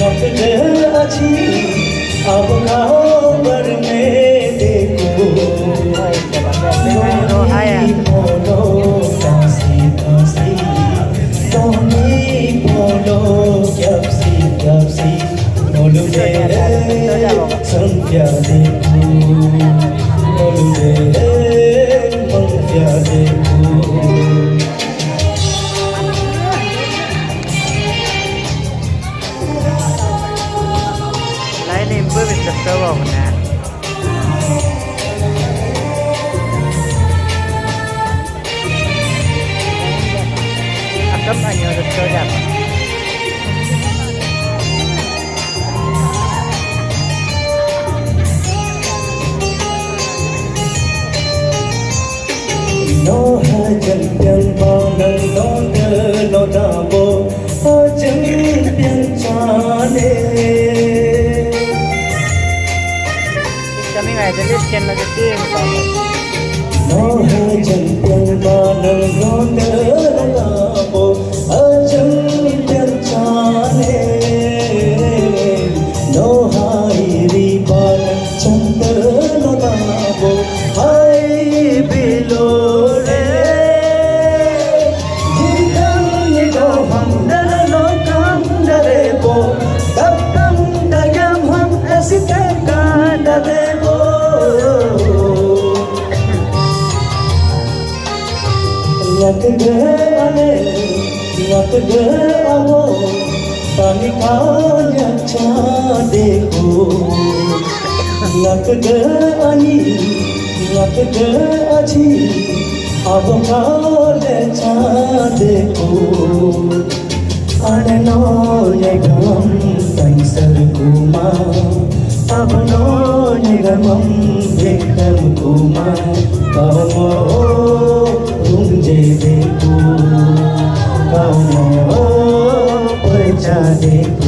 अच्छी अब खबर में देखो बोलो कासी कासी तुम्हें बोलो क्यापसी बोलो दे संख्या देखो बोलो दे संख्या देखो Ber bisa tahu mana. Akam hanya ada saja. No hajan yang mana no dabo hajan yang chane. Kami nggak ada scan lagi sih misalnya. No hajan yang mana no dabo hajan yang chane. No hairi bana chandra no dabo hai bilo. Yak ge avo pani kanya cha dekho yak ge achi avo kale cha dekho anano yagam taisar kuma avano yagamam dekam kuma kamo तुझे देखो कौन हो पहचाने